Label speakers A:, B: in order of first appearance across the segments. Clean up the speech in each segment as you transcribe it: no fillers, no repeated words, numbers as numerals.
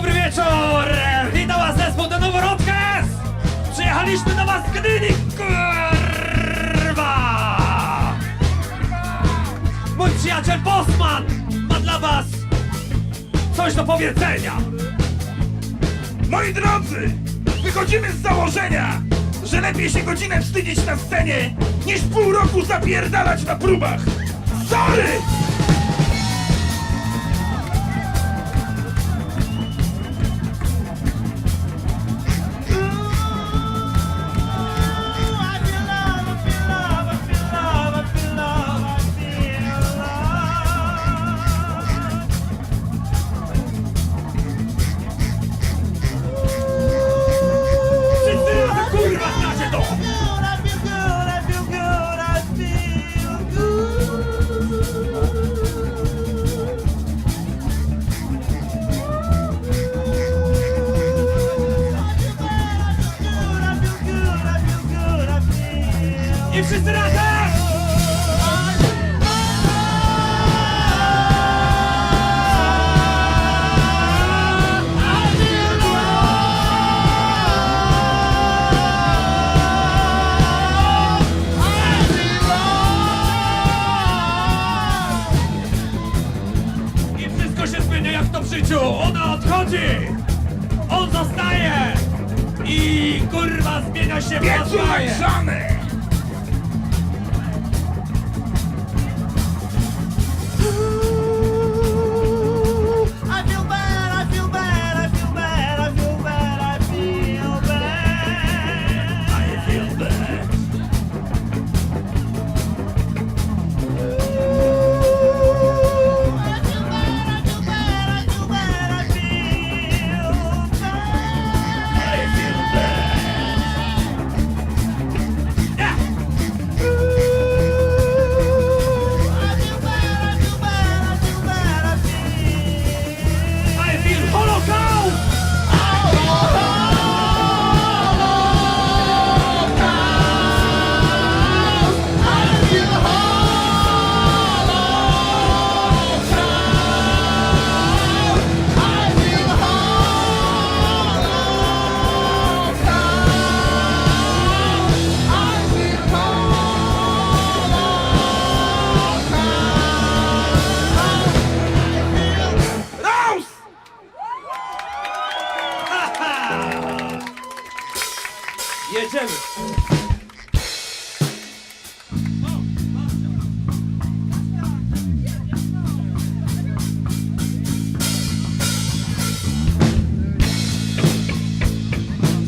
A: Dobry wieczór! Witam was zespół The Noworodkes! Przyjechaliśmy do was z Gdyni, kurwa! Mój przyjaciel Bossman ma dla was coś do powiedzenia.
B: Moi drodzy, wychodzimy z założenia, że lepiej się godzinę wstydzić na scenie, niż pół roku zapierdalać na próbach. Sorry!
A: Wszyscy razem, kurwa, znacie to! I wszyscy razem! I wszystko się zmienia jak to w życiu. Ona odchodzi, on zostaje i kurwa zmienia się w
B: Piecu
A: rozmaje.
B: nagrzany!
C: I feel bad, I feel bad, I feel bad, I feel bad, I feel bad.
A: I feel bad.
C: I feel bad, I feel bad, I feel bad, I feel bad.
A: I feel bad. Yeah.
C: I feel bad, I feel bad, I feel bad, I
A: I feel Holocaust!
B: Raus!
A: Jedziemy!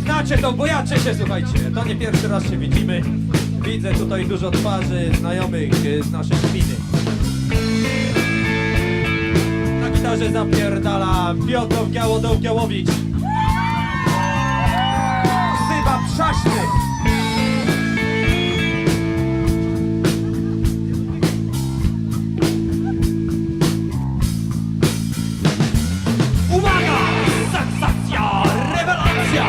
A: Znacie to, bojacie się, słuchajcie. To nie pierwszy raz się widzimy. Widzę tutaj dużo twarzy znajomych z naszej gminy. Na gitarze zapierdala Piotr Giałodoł-Giałowicz. Ksywa Przaśny. Uwaga! Sensacja! Rewelacja!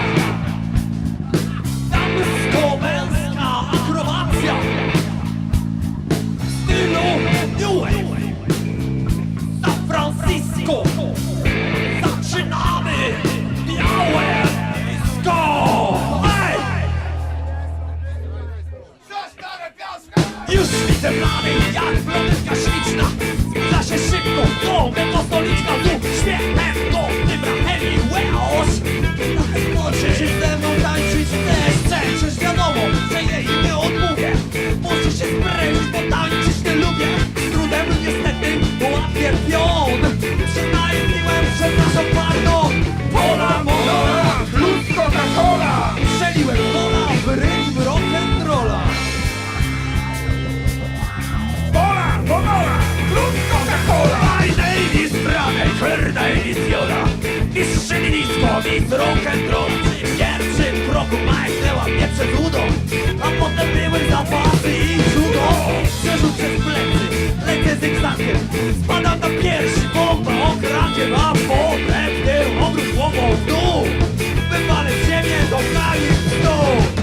A: Damsko-męska akrobacja! W stylu New Wave! San Francisco! Zaczynamy! Białe disco! Ej! Już widzę plany, jak blondynka śliczna zbliża się szybko do mego stoliczka. Tu śmiechem do wybra Hemingwayosz. Może się ze mną tańczyć też chce. Przecież wiadomo, że jej nie odmówię. Muszę się sprężyć, bo tańczyć nie lubię. Z trudem niestety łapię pion. Przynajmniej przepraszam bardzo. Pola mola,
B: Plus Coca-Cola!
A: strzeliłem pola w rytm rock'n'rolla.
B: Pola, Pola! Plus Coca-Cola!
A: My name is Franek, her name is Yoda. Mistrzyni nisko, mistrz rock'n'roll. Przy pierwszym kroku majchnęła mnie przed udą, a potem były zapasy i judo. Przerzut przez plecy, lecę zygzakiem, spadam na piersi, bomba okrakiem, a potem tył, obrót głową w dół. Wywalę w ziemię do kraju snu.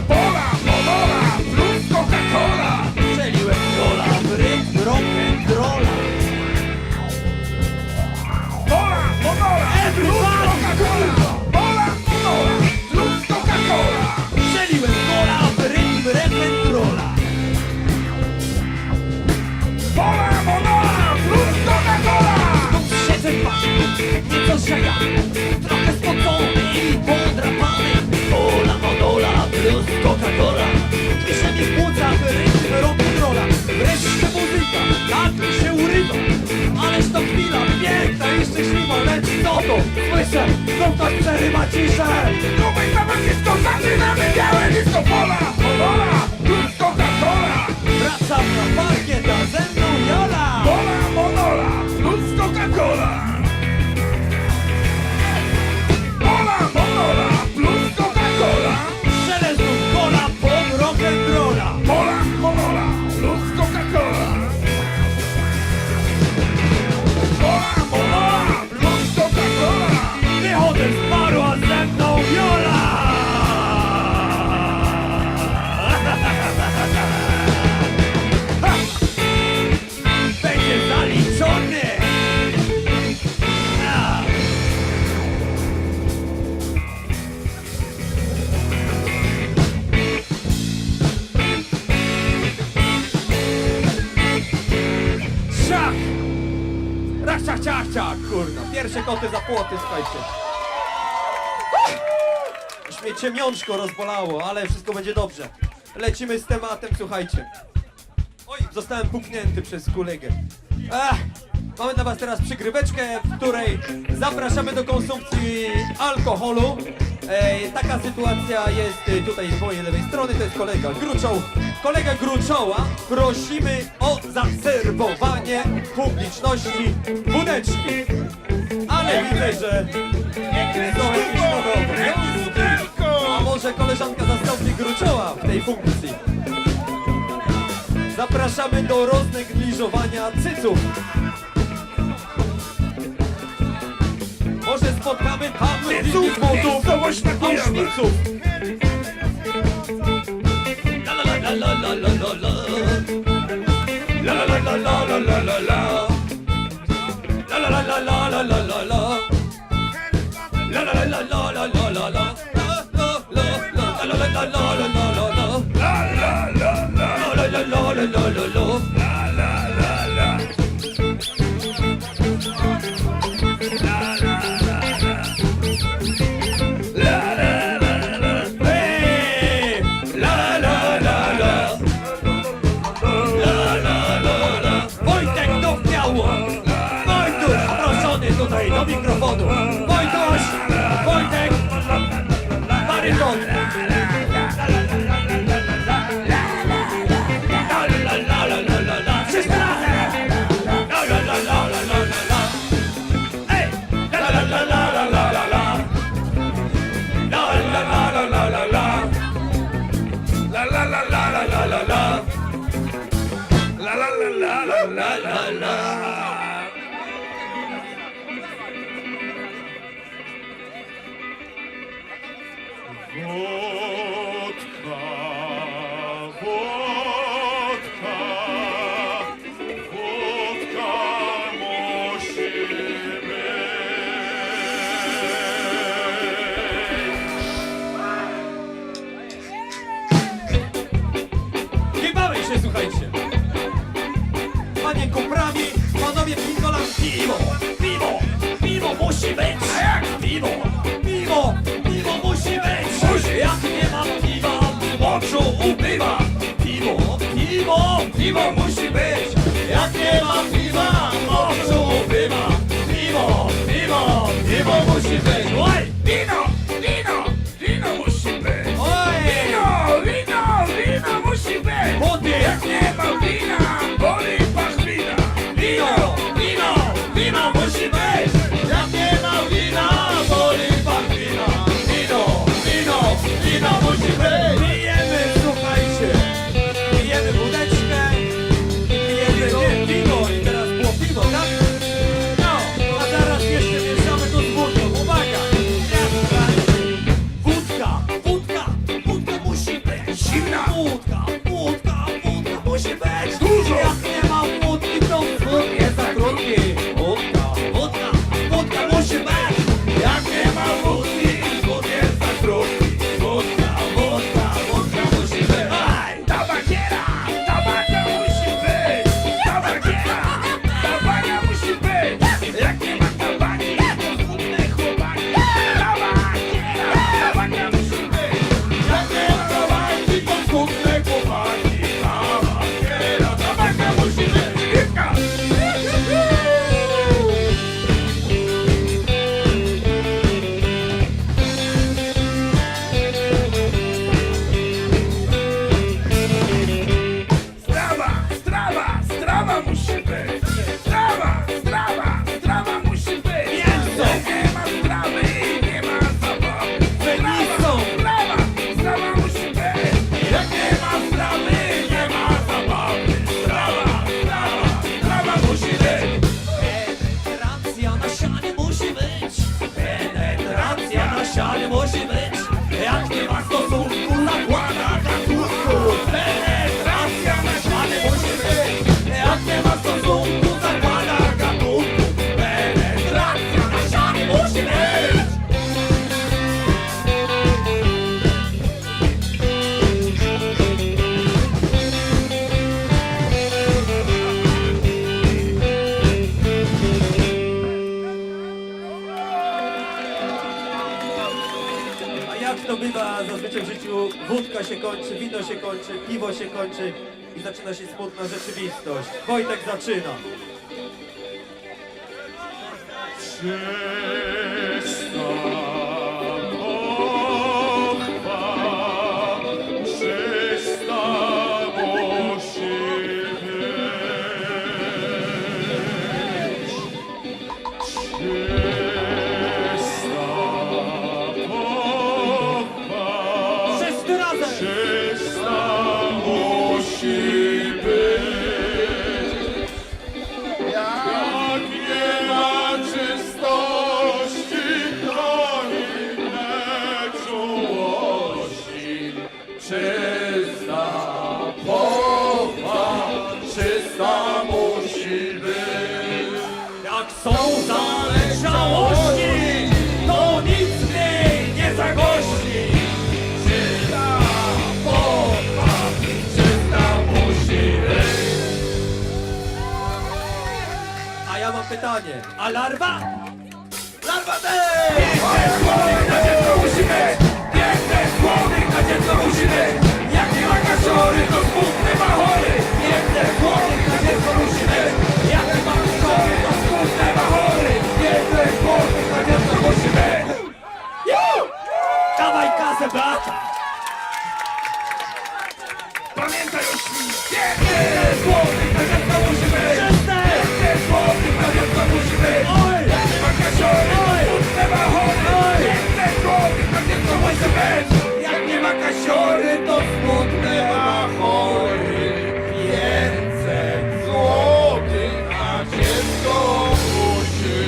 B: Pola, Pola! Plus Coca-Cola!
A: Strzeliłem gola w rytm rock'n'rolla.
B: Pola, Pola!
A: Everybody! Dzisiaj ja trochę spocony i podrapany. Ola monola plus Coca-Cola. Pisze mi w płucach rytm rock'n'rolla. Wreszcie muzyka, tak mi się urywa. Ależ to chwila piękna i szczęśliwa. Lecz co to? Słyszę, znów ktoś przerywa ciszę.
B: Grubej zabawisko, zaczynamy białe disco pola. Monola plus Coca-Cola.
A: Wracam na parkiet, a ze mną Jola.
B: Mola, monola plus Coca-Cola. Mola, monola plus Coca-Cola.
A: Strzelę znów kola pod rock'n'rolla.
B: Mola, monola plus Coca-Cola. Mola, monola plus Coca-Cola.
A: Wychodzę z baru, a ze mną Jola. Ha! Będzie zaliczony. A. Ciach! Rach, ciach, ciach, ciach, kurna. Pierwsze koty za płoty, słuchajcie. Już mnie ciemiączko rozbolało, ale wszystko będzie dobrze. Lecimy z tematem, słuchajcie. Oj, zostałem puknięty przez kolegę. Mamy dla was teraz przygryweczkę, w której zapraszamy do konsumpcji alkoholu. Taka sytuacja jest tutaj z mojej lewej strony, to jest kolega Gruczoł. Kolega Gruczoła prosimy o zaserwowanie publiczności wódeczki. Ale widzę, że są jakieś nowe obowiązki. A może koleżanka zastąpi Gruczoła w tej funkcji. Zapraszamy do roznegliżowania cyców. Może spotkamy tam
B: Cyców, miejscowość na Kujawa.
A: Auschwitzów. La la la la la la la la. La la la la la la la la. La la la la la la la la la. La la la la la la la la la. La la la la la la la la la.
B: La la la la.
A: La la la la la la la.
B: La la la la. La la la la. La la la la.
A: Hey! La la la la. La la la la. Wojtek do biało. Wojtuś proszony tutaj do mikrofonu. Wojtuś! Wojtek! Baryton! Wszyscy razem! La la la la la la la la. Ej! La la la la la la la la. La la la la la la la.
B: La la la la la la la la. La la la la la la la la.
A: sianie musi być. Penetracja na sianie musi być. Jak nie ma stosunku, zakłada gatunku. Penetracja na sianie musi być. Jak nie ma stosunku, zakłada gatunku. Penetracja na sianie musi być.
D: A jak to bywa zazwyczaj w życiu, wódka się kończy, wino się kończy, piwo się kończy i zaczyna się smutna rzeczywistość. Wojtek zaczyna. Wszyscy razem!
E: Jak nie ma czystości, to inne czułości. Czysta pochwa, czysta musi być.
A: Jak są zaleciałości, to nic w niej nie zagości.
E: Czysta pochwa, czysta musi być.
D: A ja mam pytanie. A larwa?
A: Larwa też!
B: Piękny słowik na dziecko musi być! Piękny słowik na dziecko musi być! Jak nie ma kasiory, to smutny ma chory! Piękny słowik na dziecko musi być! Jak nie ma kasiory, to smutny ma chory! Piękny słowik na dziecko musi być!
A: Dawaj kasę, brata!
B: Pamiętaj o świnie! Piękny słowik na dziecko musi być!
A: Czyste!
B: Piękny słowik na dziecko musi być!
A: Oj!
B: Jak nie ma kasiory, to
A: Oj!
B: smutny ma chory!
A: Oj!
B: Piękny słowik na dziecko musi być! Jak nie ma kasiory, to smutny ma chory!
E: Więcej złotych na dziecko musi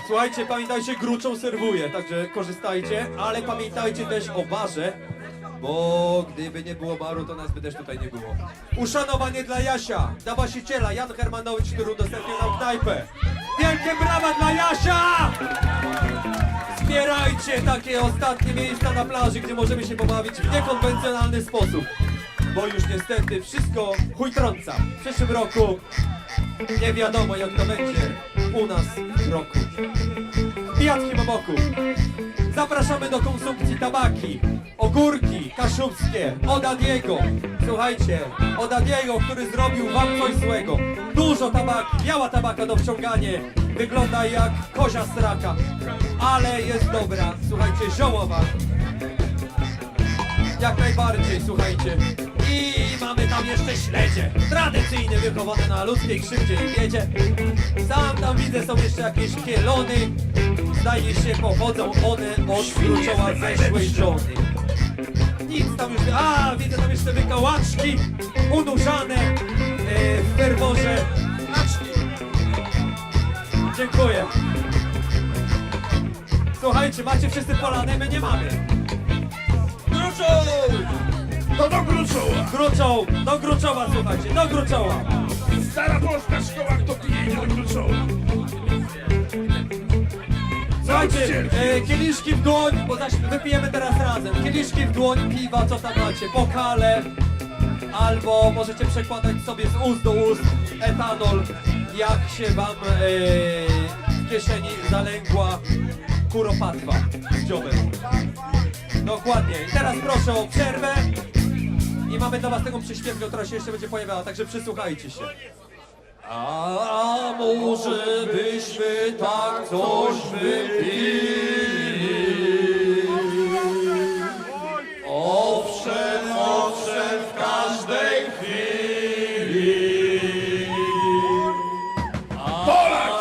D: Słuchajcie, pamiętajcie, gruczą serwuje, także korzystajcie, ale pamiętajcie też o barze, bo gdyby nie było baru, to nas by też tutaj nie było. Uszanowanie dla Jasia, dla właściciela, Jan Hermanowicz, który udostępnił nam knajpę. Wielkie brawa dla Jasia! Wspierajcie takie ostatnie miejsca na plaży, gdzie możemy się pobawić w niekonwencjonalny sposób. Bo już niestety wszystko chuj trąca. W przyszłym roku nie wiadomo, jak to będzie u nas w roku. W pijackim boku. Zapraszamy do konsumpcji tabaki, ogórki kaszubskie, od Adiego. Słuchajcie, od Adiego, który zrobił wam coś złego. Dużo tabaki, biała tabaka do wciągania. Wygląda jak kozia straka, ale jest dobra. Słuchajcie, ziołowa. Jak najbardziej, słuchajcie. I mamy tam jeszcze śledzie. Tradycyjnie wychowane na ludzkiej krzywdzie i biedzie. Sam tam widzę, są jeszcze jakieś kielony. Zdaje się, pochodzą one od gruczoła zeszłej żony. Nic tam już... A, widzę tam jeszcze wykołaczki unurzane w ferworze. Dziękuję. Słuchajcie, macie wszyscy polane, my nie mamy. Gruczą!
B: To do Gruczoła!
D: Gruczą, do Gruczowa, słuchajcie, do Gruczoła.
B: Stara polska szkoła, kto pije do Gruczoła.
D: Słuchajcie, kieliszki w dłoń, bo zaś wypijemy teraz razem. Kieliszki w dłoń, piwa, co tam macie, pokale, albo możecie przekładać sobie z ust do ust etanol, jak się wam w kieszeni zalęgła kuropatwa z dziobem. Dokładnie. I teraz proszę o przerwę i mamy dla was taką przyśpiewkę, która się jeszcze będzie pojawiała, także przysłuchajcie się. A może byśmy tak coś wypili? Owszem, owszem, w każdej chwili.
B: Polacz!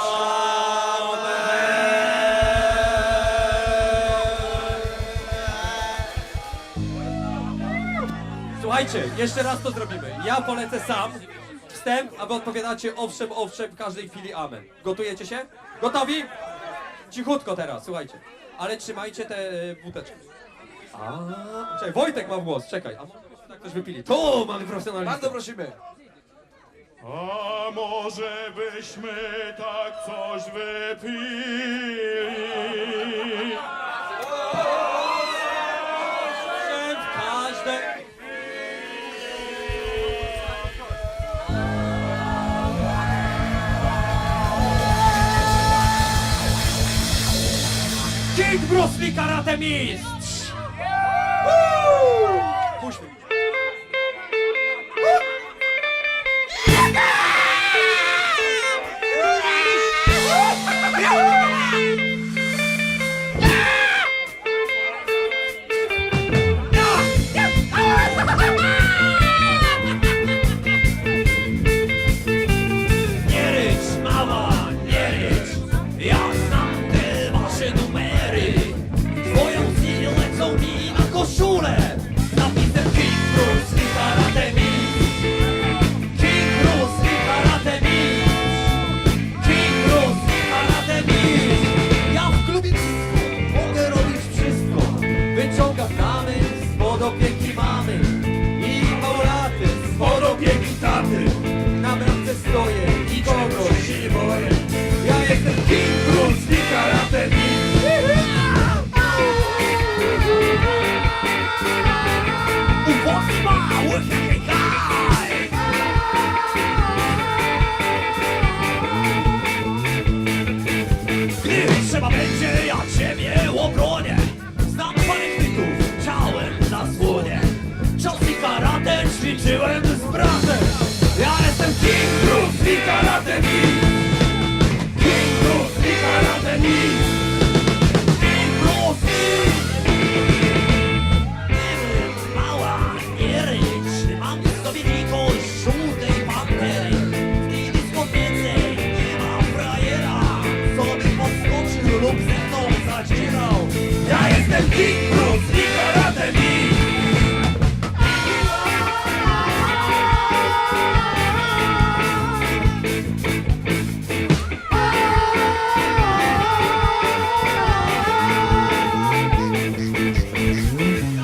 D: Słuchajcie, jeszcze raz to zrobimy. Ja polecę sam. Wstęp, a wy odpowiadacie owszem, owszem, w każdej chwili amen. Gotujecie się? Gotowi? Cichutko teraz, słuchajcie. Ale trzymajcie te buteczki. Czekaj, Wojtek ma głos, czekaj. A może byśmy tak ktoś wypili? Tu mamy profesjonalistę.
E: Bardzo prosimy.
B: A może byśmy tak coś wypili?
D: Owszem, w każdej...
A: King Bruce Lee Karate Mistrz!
D: Puść mnie.
A: Nie rycz, mała, nie rycz. Ja znam te wasze numery. Twoją siłę lecą mi na koszulę. Z napisem King Bruce Lee Karate Mistrz. King Bruce Lee Karate Mistrz. King Bruce Lee Karate Mistrz. Ja w klubie mogę robić wszystko. Wyciągam damy spod opieki mamy. I małolaty spod opieki taty. Na bramce stoję i kogoś się nie boję. Ja jestem King Bruce Lee Karate Mistrz. Uwodni mały, hej, hej. Gdy trzeba będzie, ja ciebie obronię. Znam parę chwytów, ciałem zasłonię. Cios i karate ćwiczyłem z bratem. Ja jestem King Bruce Lee Karate Mistrz. King Bruce Lee Karate Mistrz. King Bruce Lee. Nie rycz, mała, nie rycz. Mam w sobie likość żółtej pantery. W tej dyskotece nie ma frajera, co by podskoczył lub ze mną zadzierał. Ja jestem King Bruce Lee Karate Mistrz.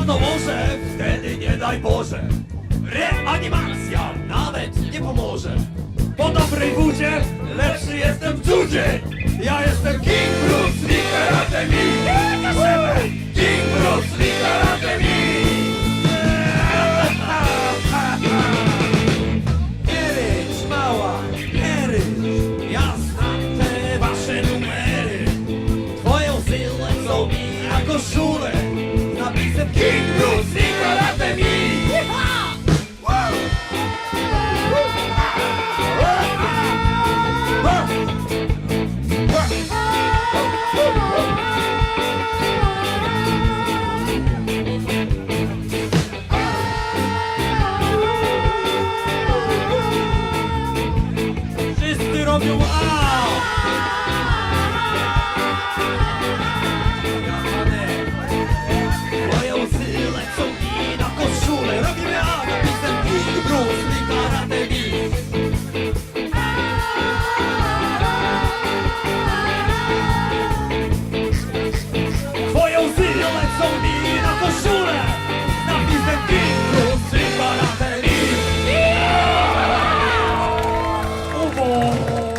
A: No może wtedy nie daj Boże, reanimacja nawet nie pomoże. Po dobrej wódzie lepszy jestem w judzie. Ja jestem King Bruce Lee Karate Mistrz. King Bruce Lee Karate Mistrz. Nie rycz, mała, nie rycz. Ja znam te wasze numery. Twoją siłę są mi na koszulę. Z napisem King Bruce Lee Karate Mistrz. Wszyscy robią a! Moją sylę są mi na koszulę. Robimy a! Napisem King Bruce Lee Karate Mistrz. Twoją sylę są mi na koszulę. Z napisem King Bruce Lee Karate Mistrz.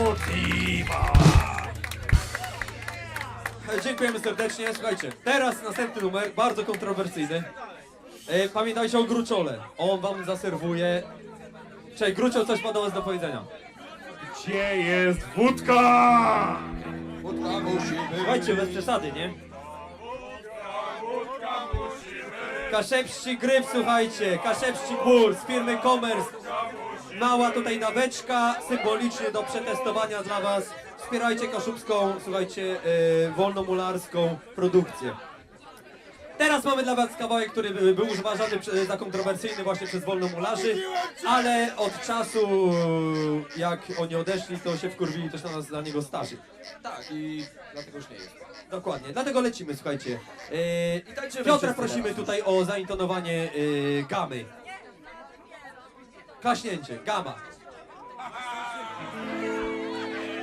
A: Uwodziwa.
D: Dziękujemy serdecznie. Słuchajcie, teraz następny numer, bardzo kontrowersyjny. Pamiętajcie o Gruczole. On wam zaserwuje. Cześć, Gruczol coś ma do was do powiedzenia.
B: Gdzie jest wódka?
E: Wódka musimy.
D: Słuchajcie, bez przesady, nie? Kaszepści Gryf, słuchajcie, Kaszepści Ból z firmy Commerce. Mała tutaj naweczka, symbolicznie do przetestowania dla was. Wspierajcie kaszubską, słuchajcie, wolnomularską produkcję. Teraz mamy dla was kawałek, który był uważany za kontrowersyjny właśnie przez wolnomularzy, ale od czasu jak oni odeszli, to się wkurwili też na nas dla niego starzy.
E: Tak, i dlatego już nie jest.
D: Dokładnie, dlatego lecimy, słuchajcie.
E: I tańczymy
D: Piotra
E: wszyscy
D: prosimy
E: teraz.
D: tutaj o zaintonowanie gamy. klaśnięcie, gama.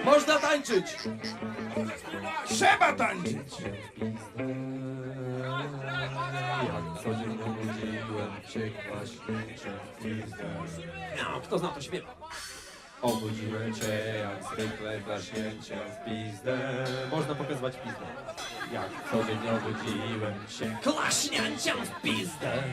E: Można tańczyć!
B: Trzeba tańczyć!
D: Jak codziennie obudziłem cię klaśnięciem w pizdę. Kto zna to śpiewa? Obudziłem cię jak zwykle klaśnięciem w pizdę. Można pokazywać pizdę. Jak codziennie obudziłem cię klaśnięciem w pizdę.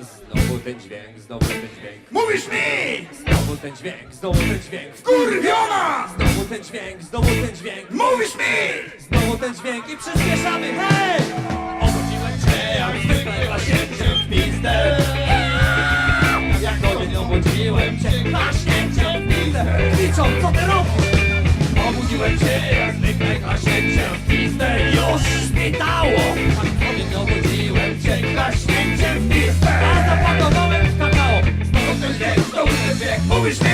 D: Znowu ten dźwięk, znowu ten dźwięk.
B: Mówisz mi!
D: Znowu ten dźwięk, znowu ten dźwięk.
B: Kurwiona!
D: Znowu ten dźwięk, znowu ten dźwięk.
B: Mówisz mi!
D: Znowu ten dźwięk i przyspieszamy, hej! Obudziłem cię jak zwykle klaśnięciem w pizdę. Jak codziennie obudziłem cię klaśnięciem w pizdę. Kwiczą, co ty robisz? Obudziłem cię jak zwykle klaśnięciem w pizdę. Już świtało! Jak codziennie obudziłem cię klaśnięciem w pizdę. A zapakowałem w kakao. Znowu ten dźwięk, znowu ten dźwięk.
B: Mówisz mi!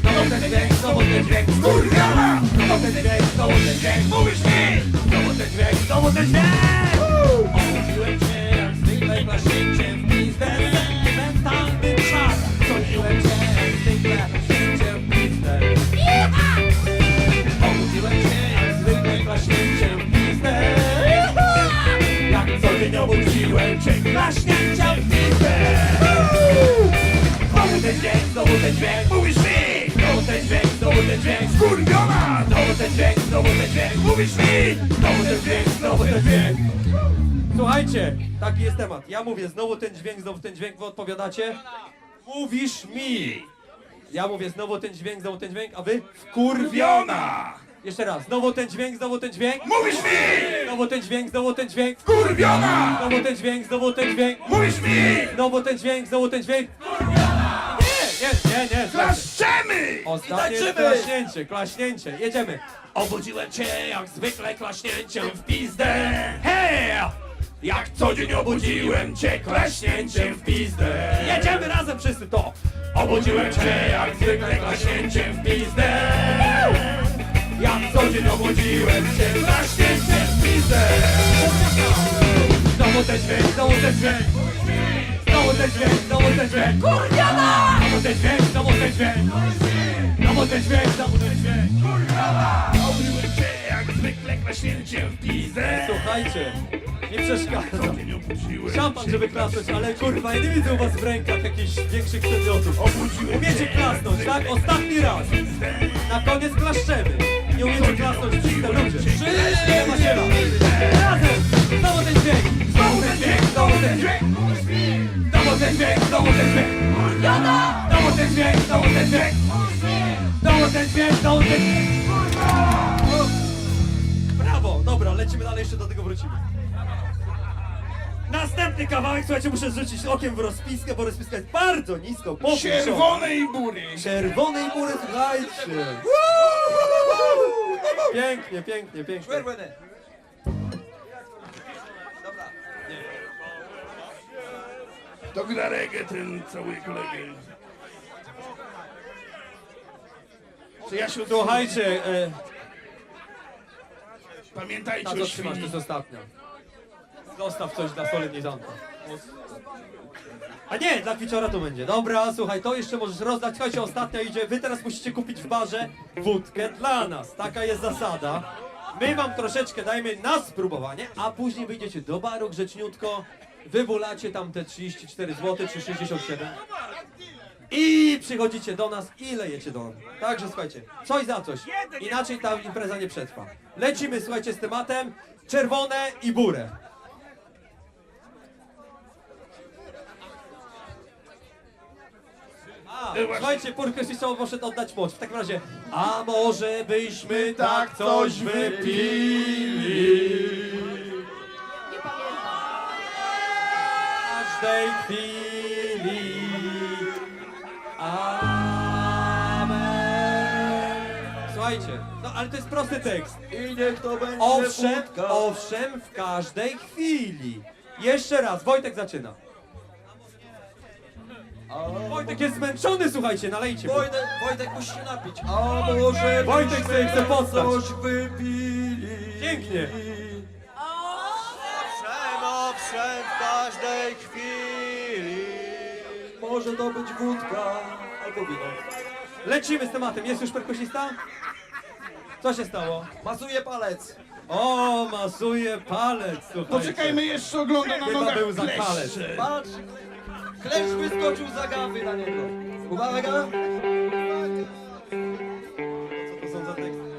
D: Znowu ten dźwięk, znowu ten dźwięk.
B: Kurwiona!
D: Znowu ten dźwięk, znowu ten dźwięk.
B: Mówisz mi!
D: Znowu ten dźwięk, znowu ten dźwięk! Obudziłem cię jak zwykle klaśnięciem w pizdę. Sentymentalny czas. Obudziłem cię jak zwykle klaśnięciem w pizdę. Obudziłem cię jak zwykle klaśnięciem w pizdę. Jak codziennie obudziłem cię klaśnięciem w pizdę. Znowu ten dźwięk, znowu ten dźwięk.
B: Mówisz mi!
D: Znowu ten dźwięk, znowu ten dźwięk.
B: Kurwiona!
D: Znowu ten dźwięk, znowu ten dźwięk.
B: Mówisz mi!
D: Znowu ten dźwięk, znowu ten dźwięk. Słuchajcie, taki jest temat. Ja mówię znowu ten dźwięk, wy odpowiadacie? Mówisz mi. Ja mówię znowu ten dźwięk, a wy?
B: Kurwiona!
D: Jeszcze raz, znowu ten dźwięk.
B: Mówisz mi!
D: Znowu ten dźwięk.
B: Kurwiona!
D: Znowu ten dźwięk.
B: Mówisz mi!
D: Znowu ten dźwięk. Nie.
B: Klaszczemy!
D: Ostatnie jest klaśnięcie. Jedziemy. Obudziłem cię jak zwykle klaśnięciem w pizdę. Hej! Jak co dzień obudziłem cię klaśnięciem w pizdę. Jedziemy razem wszyscy to. Obudziłem cię jak zwykle klaśnięciem w pizdę. Jak co dzień obudziłem cię klaśnięciem w pizdę. Znowu ten dźwięk. Znowu ten dźwięk. Kurwiana! Znowu ten dźwięk.
B: Obudziłem cię jak zwykle klaśnięciem w pizdę.
D: Słuchajcie, nie przeszkadzam.
B: Nie obudziłem
D: Szampan,
B: cię
D: żeby klasnąć, ale kurwa, ja nie widzę u was w rękach jakichś większych przedmiotów.
B: Obudziłem
D: Umiecie
B: cię
D: klasnąć,
B: jak
D: tak?
B: zwykle
D: Ostatni raz.
B: pizdę.
D: Na koniec klaszczemy. Nie umiecie klasnąć, czyste ludzie. Wszyscy macie raz. Razem! Znowu ten dźwięk. Znowu ten dźwięk. Znowu ten dźwięk. Znowu ten dźwięk. Znowu ten dźwięk. Znowu ten dźwięk. Znowu ten dźwięk. Znowu ten dźwięk. Znowu ten dźwięk. Brawo! Dobra, lecimy dalej, jeszcze do tego wrócimy. Następny kawałek, słuchajcie, muszę rzucić okiem w rozpiskę, bo rozpiska jest bardzo nisko. powieszona.
B: Czerwonej bury!
D: Czerwonej mury, słuchajcie! Pięknie.
B: To gra reggae ten cały kolegę. Czy ja się
D: Słuchajcie,
B: Pamiętajcie
D: na co
B: o
D: trzymasz, to
B: świni.
D: jest ostatnia. Zostaw coś dla solenizanta. A nie, dla kwiciora to będzie. Dobra, słuchaj, to jeszcze możesz rozdać. Słuchajcie, ostatnia idzie. Wy teraz musicie kupić w barze wódkę dla nas. Taka jest zasada. My wam troszeczkę dajmy na spróbowanie, a później wyjdziecie do baru grzeczniutko, wybulacie tam te 34 zł czy 67 i przychodzicie do nas i lejecie do nas. Także słuchajcie, coś za coś. Inaczej ta impreza nie przetrwa. Lecimy, słuchajcie, z tematem czerwone i burę. Słuchajcie, Purkesiszowo poszedł oddać moc. W takim razie, a może byśmy tak coś wypili? W każdej chwili. Amen. Słuchajcie, no ale to jest prosty tekst.
E: I niech to będzie
D: Owszem, w każdej chwili. Jeszcze raz, Wojtek zaczyna. Wojtek jest zmęczony, słuchajcie, nalejcie mu.
E: Wojtek musi się napić. A może
D: Wojtek sobie chce postać.
E: coś wypili?
D: Pięknie.
C: Owszem, w każdej chwili.
E: Może to być wódka albo wino.
D: Lecimy z tematem. Jest już perkusista? Co się stało?
E: Masuje palec.
D: O, masuje palec, słuchajcie.
C: Poczekajmy jeszcze, ogląda na
D: Chyba
C: nogach
D: był za
C: kleszcze.
D: palec.
E: Patrz. Klesz wyskoczył za gawy na niego. Uwaga.
D: Co to są za teksty?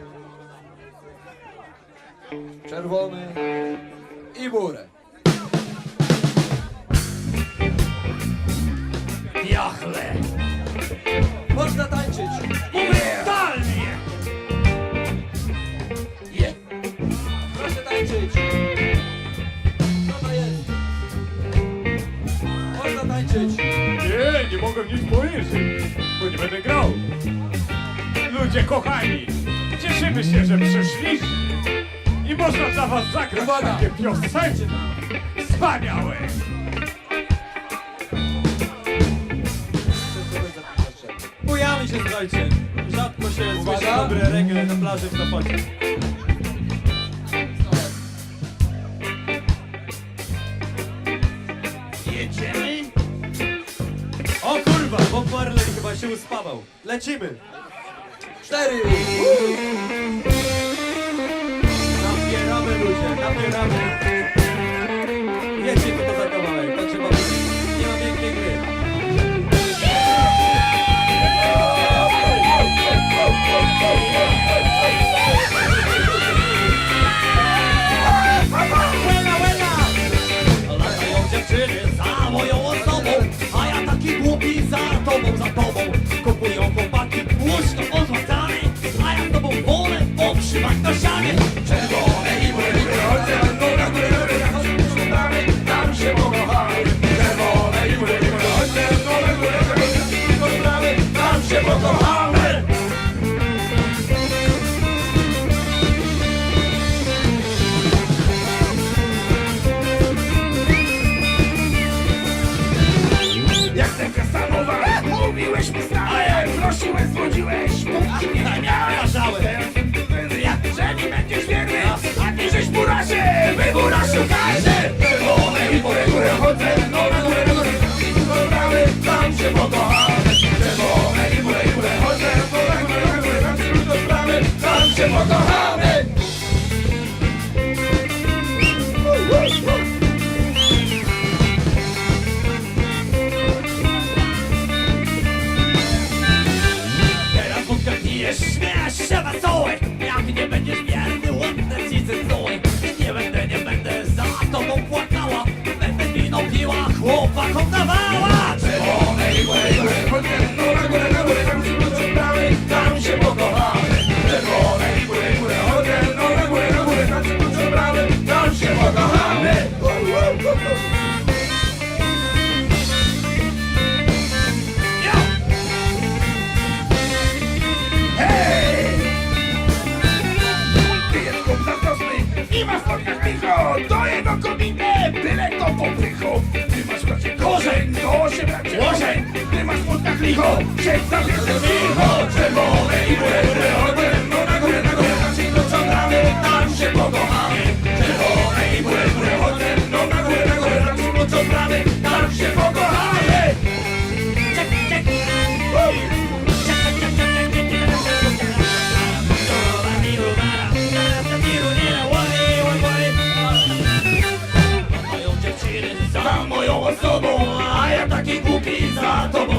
E: Czerwony i burę.
A: Jachle,
E: Można tańczyć.
A: momentalnie.
E: Proszę tańczyć. Co to jest? Można tańczyć.
B: Nie mogę nic powiedzieć, bo nie będę grał. Ludzie kochani, cieszymy się, że przyszliście i można dla was zagrać
E: Uwaga.
B: takie piosenki wspaniałe.
D: Bujamy się, słuchajcie. Rzadko się słyszy
E: Uwaga.
D: dobre reggae na plaży w Sopocie.
A: Jedziemy.
D: O kurwa, Bob Marley chyba się uspawał. Lecimy.
E: 4.
D: Napieramy ludzie, napieramy. Wiecie co to za kawałek, to trzeba powiedzieć. Nie ma pięknej gry.
A: Latają dziewczyny za moją osobą, a ja taki głupi za tobą. Kupują chłopaki łóżko odwracane, a ja z tobą wolę pokrzywać na ścianie. Czerwone i błędy, chodźcie na górę, tam się pokochamy. Czerwone i błędy, chodźcie na górę, tam się pokochamy.
B: Jak ten Casanova, mówiłeś mi stale, prosiłeś, zwodziłeś, póki mnie nie miałeś. Jak że mi będziesz wierny, a ty żeś burasie, wyburasił każdy. Czerwone i górę chodzę, no na górę, tam się pokochamy. Czerwone i górę chodzę, no na górę, tam się pokochamy.
A: Teraz wódkę pijesz, śmiesz się wesoły. Jak nie będziesz wierny, ładne ci zesuły. Nie będę za tobą płakała. Będę wino piła, chłopakom dawała.
B: Czerwone i górę chodzę, no na górę, tam się pokochamy. Czerwone i górę chodzę, no na górę, tam się pokochamy. Ty jest chłop zazdrosny i masz spotkać licho. Do jego kominę, byle to popychu. Ty masz bracie korzeń, to się bracie łożeń. Ty masz spotkać licho, siedź za licho. Czerwone i górę chodzę, no na górę, tam się doczonamy, tam się pokochamy. Czerwone i górę chodzę, no na górę, tam się doczonamy, tam się pokochamy.
A: Latają dziewczyny za moją osobą, a ja taki głupi za tobą.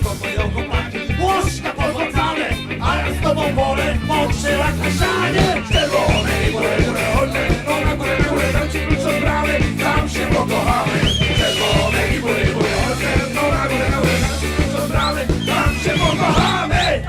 A: Kupują chłopaki łóżka pozłacane, a ja z tobą wolę pokrzywać na ścianie.
B: Czerwone i górę chodzę, no na górę, tam się klucz od bramy, tam się pokochamy. Czerwone i górę chodzę, no na górę, tam się klucz od bramy, tam się pokochamy.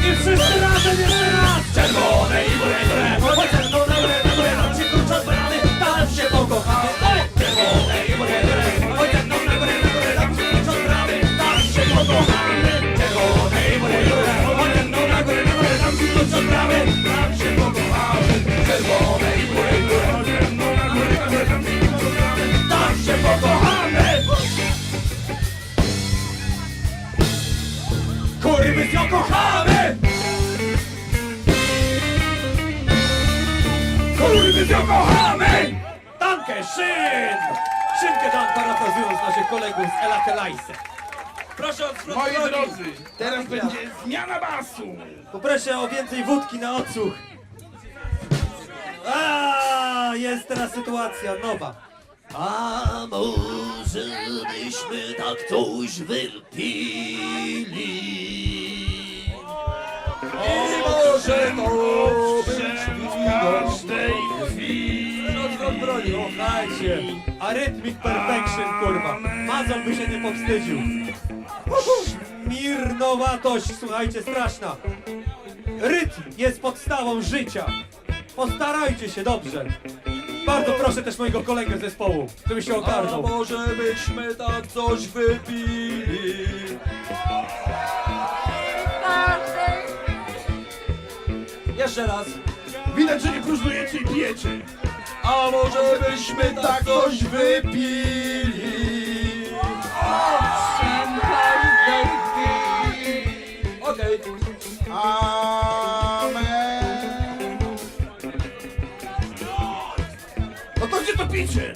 A: I wszyscy razem jeszcze raz! Czerwone i górę, chodź no na górę, tam się klucz od bramy, tam się pokochamy. Czerwone i górę, chodź no na górę, tam się klucz od bramy, tam się pokochamy. Czerwone i górę, chodź no na górę, tam się klucz od bramy, tam się pokochamy.
B: Czerwone i górę chodzę, no na górę, tam się klucz od bramy,
A: Tam się pokochamy! Kurwy się kochamy!
B: my ją kochamy!
D: Danke schön! Szynkę Dan, parafrazując naszych kolegów z Ela Kelajse.
E: Proszę o zwrot
B: Moi
E: drogi.
B: drodzy, teraz będzie zmiana basu.
D: Poproszę o więcej wódki na odsłuch. A, jest teraz sytuacja nowa.
A: A może byśmy tak coś wypili?
E: I może to być
B: W każdej chwili.
E: odwrot broni.
D: Słuchajcie, Arrhythmic Perfection, kurwa. Mazon by się nie powstydził. Mirnowatość, słuchajcie, straszna. Rytm jest podstawą życia. Postarajcie się dobrze. Bardzo proszę też mojego kolegę z zespołu, żeby się
E: A
D: ogarnął.
E: może byśmy tak coś wypili? Jeszcze raz.
B: Widać, że nie próżnujecie i pijecie.
E: A może byśmy tak coś wypili? Okej.
B: No to gdzie to picie?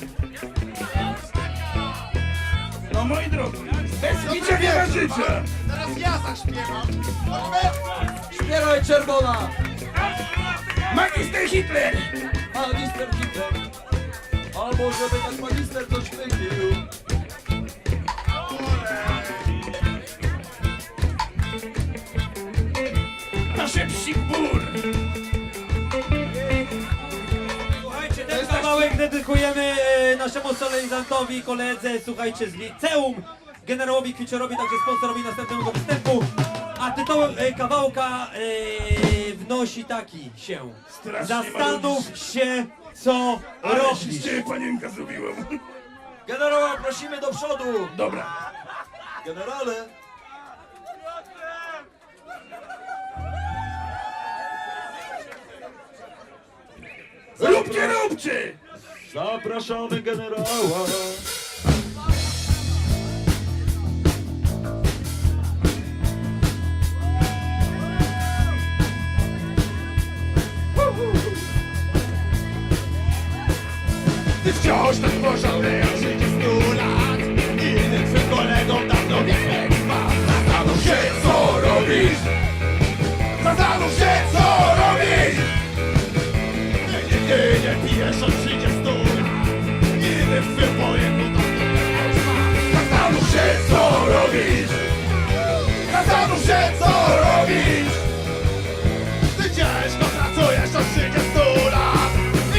B: No moi drodzy, bez picia nie ma życia.
C: Teraz ja zaśpiewam.
E: Śpiewaj czerwona.
B: Magister Hitler.
E: Magister Hitler. A może by tak magister coś wypił?
B: Nasze psik bór.
D: Słuchajcie, ten kawałek dedykujemy naszemu solenizantowi, koledze, słuchajcie, z liceum, generałowi Kwiciorowi, także sponsorowi następnego występu. A tytuł kawałka wnosi taki się.
B: Strasznie
D: Zastanów się, co
B: Ale się
D: robisz.
B: z ciebie panienka zrobiłem.
E: Generała prosimy do przodu.
B: Dobra.
E: Generale.
B: Róbcie, róbcie!
E: Zapraszamy generała.
B: Ty wciąż tak porządny jak 30 lat. Innym twym kolegom dawno wiek ma. Zastanów się, co robisz. Zastanów się, co robisz. Nie pijesz od 30 lat. Innym twym kolegom dawno wiek ma. Zastanów się, co robisz. Zastanów się, co robisz. Ty ciężko pracujesz od 30 lat.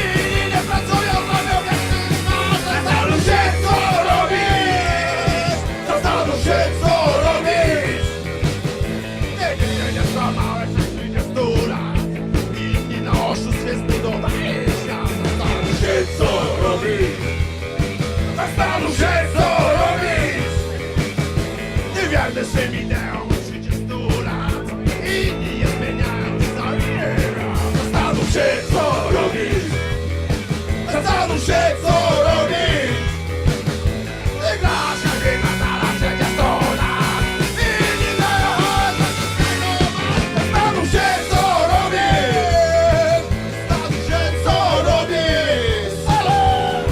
B: Inni nie pracują, robią jak ty masz. Zastanów się, co robisz. Zastanów się, co robisz. Nie złamałeś od 30 lat. Inni na oszustwie zbudowali świat. Zastanów się, co robisz. Zastanów się, co robisz. Niewierne swym ideom od 30 lat. Inni je zmieniają za wiele. Zastanów się, co robisz. Zastanów się, co robisz. Ty grasz jak wyglądała 30 lat. Inni dają hajs. Zastanów się, co robisz. Zastanów się, co robisz. Ale...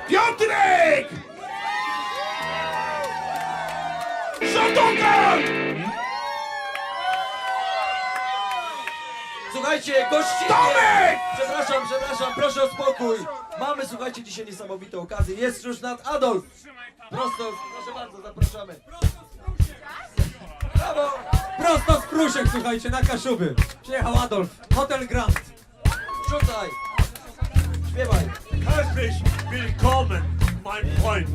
B: Piotrek! Shotokan!
E: Słuchajcie, gościnnie!
B: Tomek!
E: Przepraszam, proszę o spokój. Mamy, słuchajcie, dzisiaj niesamowitą okazję. Jest już nad Adolf. Prosto, proszę bardzo, zapraszamy. Brawo!
D: Prosto z Prusiek, słuchajcie, na Kaszuby. Przyjechał Adolf, Hotel Grand.
E: Rzucaj! Śpiewaj!
C: Herzlich willkommen, mein Freund.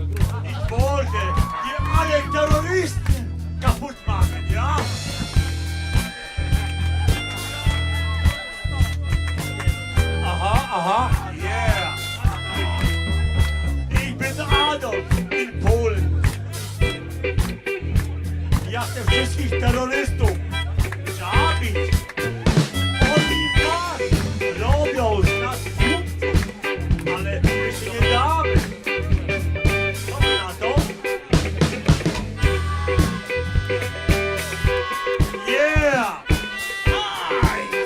C: Ich wollte dir alle Terroristen kaputt machen, ja? Aha, yeah. Ich bin Adolf in Polen. Ja chcę wszystkich terrorystów zabić. Oni tak robią z nas głupców, ale my się nie damy. Co wy na to? Yeah!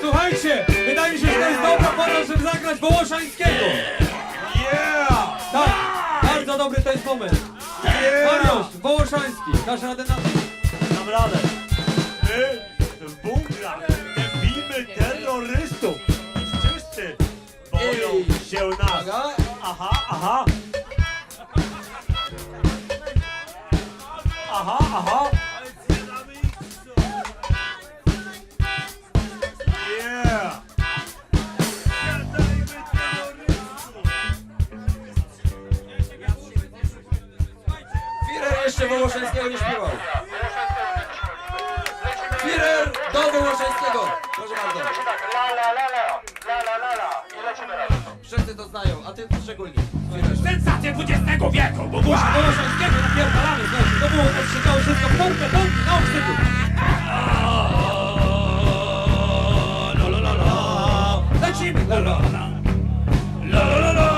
D: Słuchajcie, wydaje mi się, że to jest dobra pora, żeby zagrać Wołoszańskiego.
C: Yeah!
D: Tak, bardzo dobry to jest moment. Mariusz, Wołoszański, dasz radę na to?
C: Dam radę. My w bunkrach tępimy terrorystów. Wszyscy boją się nas.
E: Uwaga!
C: Aha, aha. Aha, aha. Yeah.
E: Firer jeszcze Wołoszańskiego nie śpiewał. Firer do Wołoszańskiego. Proszę bardzo. Wszyscy to znają, a ty szczególnie. Firer.
A: Sensacje XX wieku! Bo
D: Muszę Wołoszańskiego napierdalamy, słuchajcie, to było, to szykało wszystko w pompę, na okrzyku. Lecimy! La, la, la. La, la, la, la.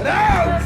B: Raz!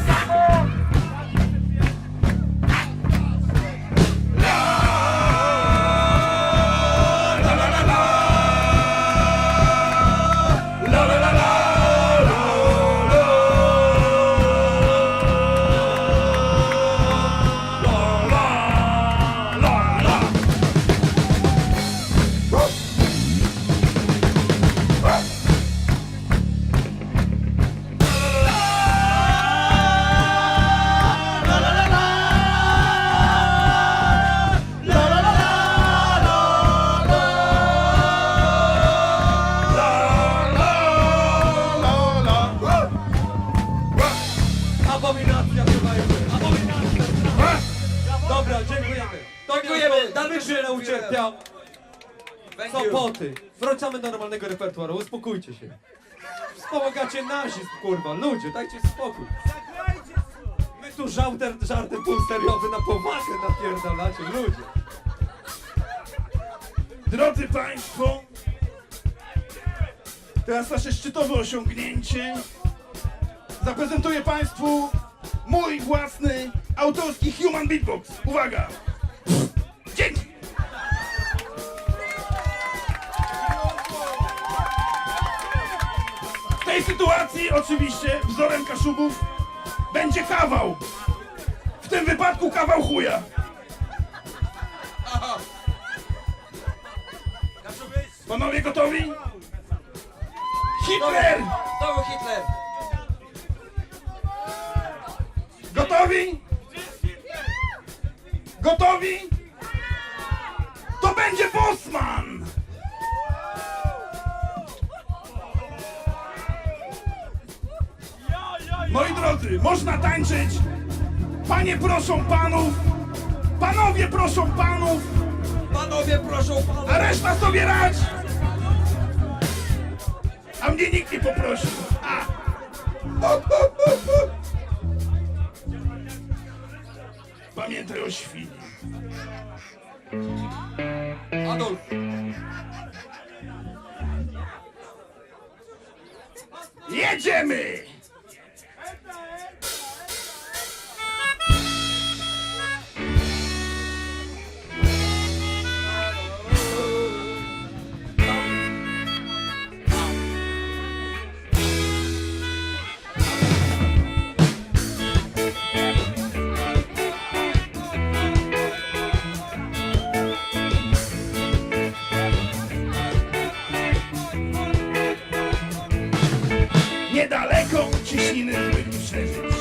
D: Abominacja, słuchajcie, abominacja. Dobra, dziękujemy.
E: Dziękujemy.
D: Damy się ucierpiał.
E: Thank you.
D: Sopoty. Wracamy do normalnego repertuaru, uspokójcie się. Wspomagacie nazizm, kurwa, ludzie, dajcie spokój. My tu żartem półseriowy na powagę napierdalacie, ludzie.
B: Drodzy Państwo, teraz nasze szczytowe osiągnięcie. Zaprezentuję Państwu mój własny, autorski Human Beatbox. Uwaga! Dzięki! W tej sytuacji oczywiście wzorem Kaszubów będzie kawał. W tym wypadku kawał chuja.
E: Aha.
B: Panowie gotowi? Hitler!
E: Znowu Hitler.
B: Gotowi? Gotowi? To będzie Bosman! Moi drodzy, można tańczyć. Panie proszą panów. Panowie proszą panów.
E: Panowie, proszę panów.
B: A reszta sobie radź. A mnie nikt nie poprosił. A. Pamiętaj o świni.
E: Adolf.
B: Jedziemy! przeżyć.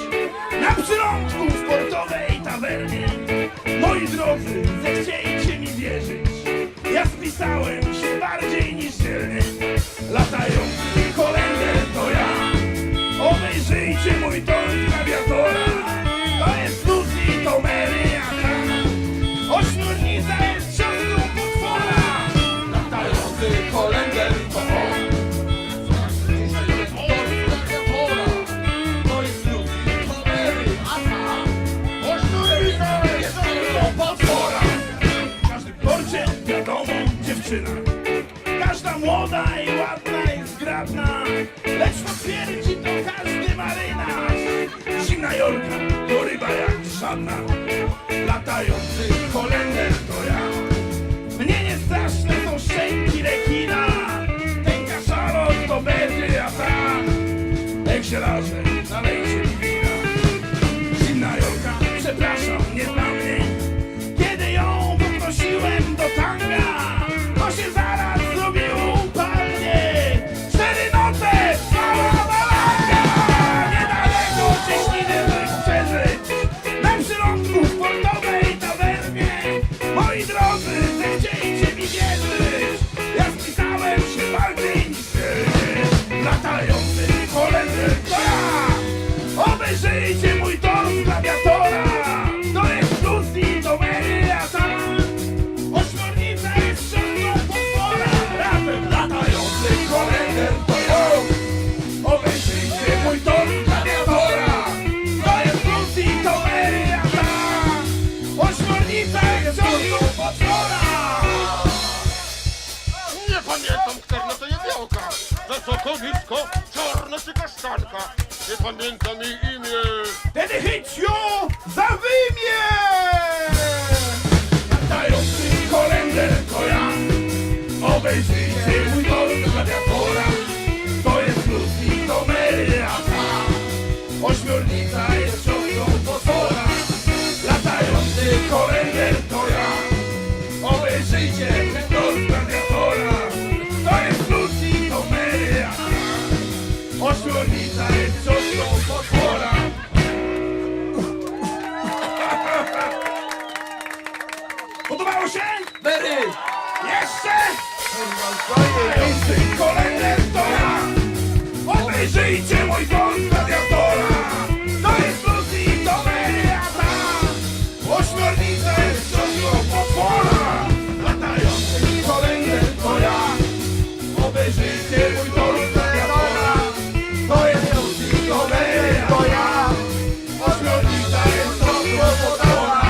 B: Na przylądku w portowej tawernie, moi drodzy, zechciejcie mi wierzyć. Ja spisałem się bardziej niż dzielny, latający kolender to ja. Obejrzyjcie mój tor klawiatora, to jest Lucy, to Mary, a ta ośmiornica jest siostrą potwora.
E: Latający kolender to on. To jest Lucy, to Mary, a ta
B: Ośmiornica jest siostrą potwora. W każdym porcie wiadomo dziewczyna, każda młoda i ładna jest zgrabna, lecz to twierdzi to każdy marynarz. Zimna Jorka to ryba jak żadna, latający kolender to ja. Mnie nie straszne są szczęki rekina, ten kaszalot to będzie, a ta ekselarze, nalejcie mi wina. Zimna Jorka, przepraszam, nie dla mnie, kiedy ją poprosiłem do tanga, to się zaraz zrobiło upalnie. 4 noce, cała balanga, niedaleko Cieśniny by przeżyć, na przylądku w portowej tawernie. Moi drodzy, zechciejcie mi wierzyć, ja spisałem się bardziej niż wy. Latający kolender to ja. Obejrzyjcie mój tor z klawiatora, to jest Lucy, to Mary, a ta ośmiornica jest siostrą potwora. Razem latający kolender to ja. Obejrzyjcie mój tor z klawiatora, to jest Lucy, to Mary, a ta ośmiornica jest siostrą potwora.
F: Nie pamiętam, która to jabłka. Wysoko, nisko, czarna czy kasztanka. Nie pamiętam jej imię.
B: Wtedy chyć ją za wymię! Latający kolender to ja. Obejrzyjcie mój tor z klawiatora, to jest Lucy, to Mary, a ta ośmiornica jest siostrą potwora. Latający kolender to ja. Obejrzyjcie mój tor z klawiatora, to jest Lucy, to Mary, a ta ośmiornica jest siostrą potwora. Podobało się?
E: Mary!
B: Jeszcze! Latający kolender to ja. Obejrzyjcie mój tor z klawiatora, to jest Lucy, to Mary, a ta ośmiornica jest siostrą potwora. Latający kolender to ja. Obejrzyjcie mój tor z klawiatora, to jest Lucy, to Mary, to ja. Ośmiornica jest siostrą potwora.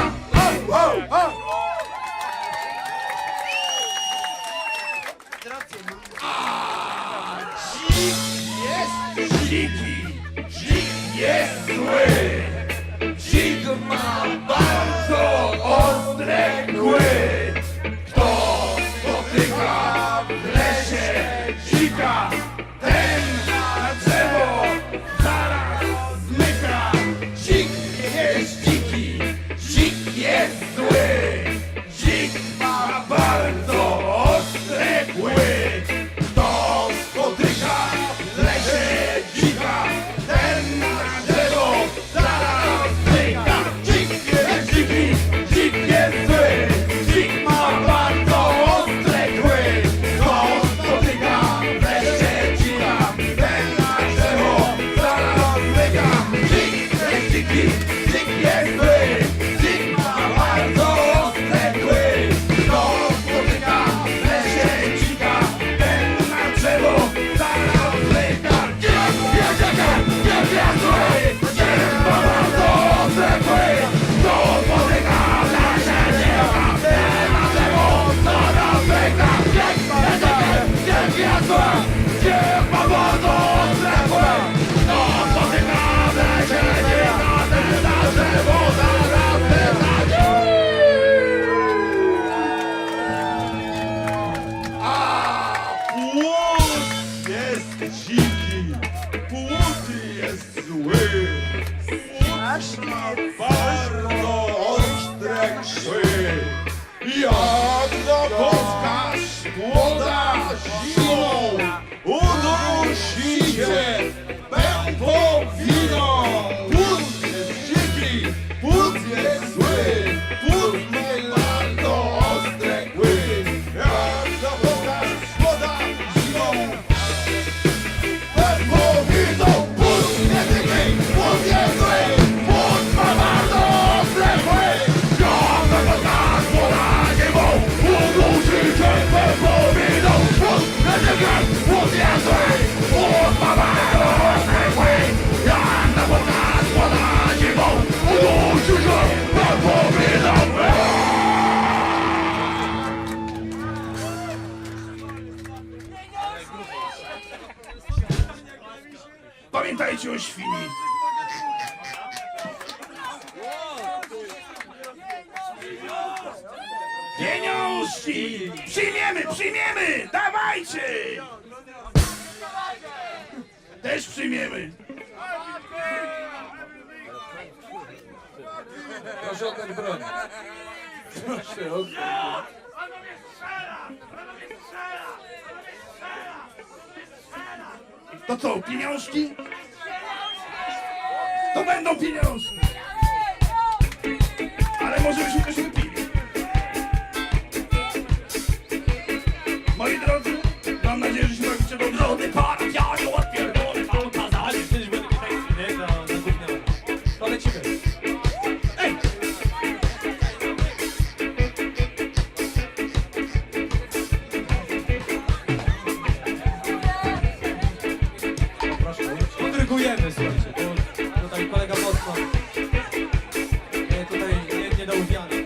B: Dziki, dzik jest zły, dzik ma bardzo ostre kły. Kto spotyka w lesie dzika, ten na drzewo zaraz zmyka. Dzik jest dziki, dzik jest zły, dzik ma bardzo ostre kły. Kto spotyka w lesie dzika, ten na drzewo zaraz zmyka. Dzik jest dziki, dzik jest zły, dzik ma bardzo ostre kły. Kto spotyka w lesie dzika, ten na drzewo zaraz zmyka. Dzik jest dziki, dzik jest zły, dzik ma bardzo ostre kły. Kto spotyka w lesie dzika, ten na drzewo zaraz zmyka. Dzik jest dziki, dzik jest zły, dzik ma bardzo ostre kły. Kto spotyka w lesie dzika, ten na drzewo zaraz zmyka. Dzik jest dziki, dzik jest zły, dzik ma bardzo ostre kły. Kto spotyka w lesie dzika, ten na drzewo zaraz zmyka. Płód jest dziki, płód jest zły, płód ma bardzo ostre kły. Jak napotkasz płoda zimą, udusi cię pępowina.
C: pieniążki! Przyjmiemy! Dawajcie! Też przyjmiemy.
E: Proszę oddać broń. Proszę oddać.
C: Panowie strzela! To co, pieniążki? To będą pieniążki! Ale może byśmy też wypili. Moi drodzy, mam nadzieję, że się bawicie dobrze.
A: Brody parafianie, odpierdolę auta za
D: Kiedyś będę tutaj nie na gówniarzu. To lecimy.
C: Ej!
D: Podrygujemy, słuchajcie. Tutaj kolega mocno. Tutaj nie do uwiania.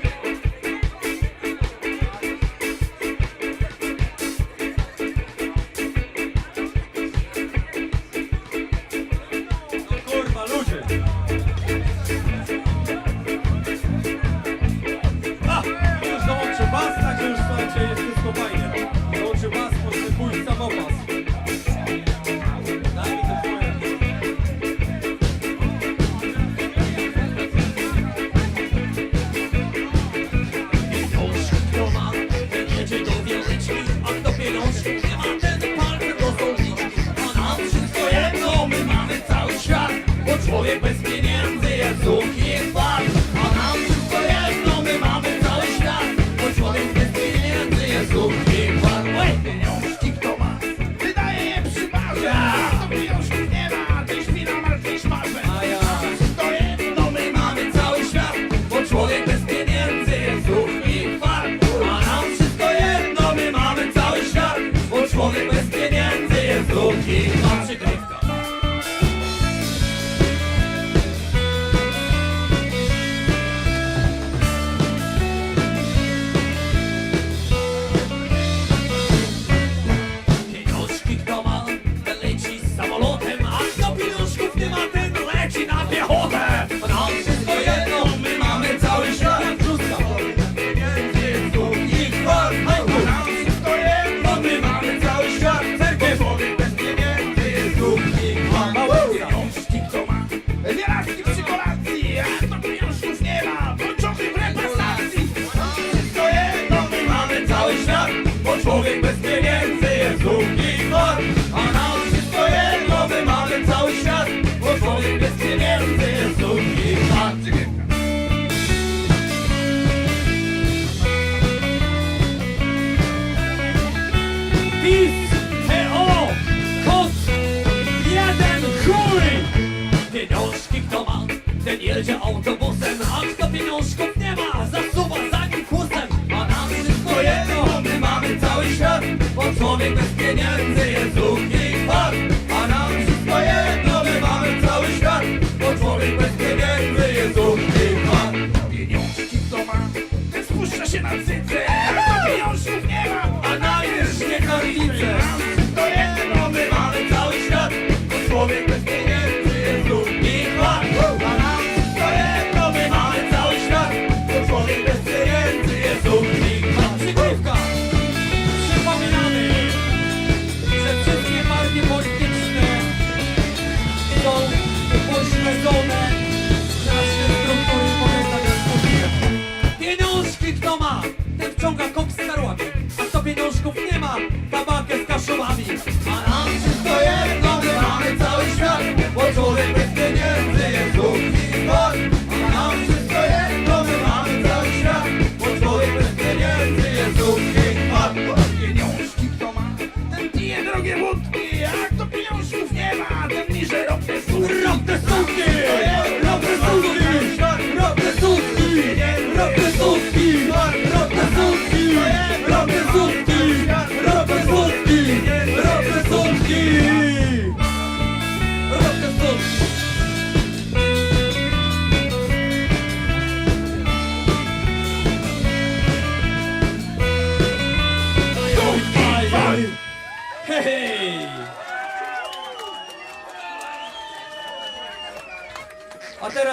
D: No kurwa, ludzie. Już dołączył bas, także już słuchajcie, jest wszystko fajnie. Dołączył bas, możemy pójść samopas. Daj mi to twoje.
A: pieniążki. Kto ma, ten jedzie do wieleczki, a kto pieniążki nie ma, ten palce do stolniczki. A nam wszystko jedno, my mamy cały świat, bo człowiek bez pieniędzy jest suchy i fart. A nam wszystko jedno, my mamy cały świat, bo człowiek bez pieniędzy jest suchy i fart. Oj,
C: Pieniążki kto ma? Wydaje je przy barze. Kto pieniążków nie ma, ty śpi na martwej szparze.
D: A ja.
C: To jedno, my
A: mamy cały świat, bo człowiek bez pieniędzy jest suchy i fart. A nam wszystko jedno, my mamy cały świat, bo człowiek bez pieniędzy jest suchy i fart. Przygrywka. Pieniążki kto ma, ten leci z samolotem, a kto pieniążków nie ma, ten leci na piechotę. A nam wszystko jedno, my mamy cały świat. Pieniędzy jest suchy i fart. A nam wszystko jedno, my mamy cały świat. Cerkiew. Człowiek bez pieniędzy jest suchy i fart.
C: pieniążki kto ma? Wierazki przy kolacji, a kto pieniążków nie ma, pończochy w reprezentacji.
A: Wszystko jedno, my mamy cały świat, bo człowiek bez pieniędzy jest suchy i fart. A nam wszystko jedno, my mamy cały świat, bo człowiek bez pieniędzy jest suchy i fart. PiS, TO, KOS, jeden chuj! Pieniążki kto ma, ten jedzie autobusem, a kto pieniążków nie ma, zasuwa za nim kłusem. A nam wszystko jedno, my mamy cały świat, bo człowiek bez pieniędzy jest suchy i fart. A nam wszystko jedno, my mamy cały świat, bo człowiek bez pieniędzy jest suchy i fart.
C: Pieniążki kto ma? Ten spuszcza się na cyce, a kto pieniążków nie ma,
A: A najpierw śnieg na rybnicę.
C: to jedno, my ma.
A: Mamy cały świat, bo człowiek bez pieniędzy jest suchy i fart. A nam wszystko jedno, my mamy cały świat, bo człowiek bez pieniędzy jest suchy i fart. Przygrywka! Przypominamy!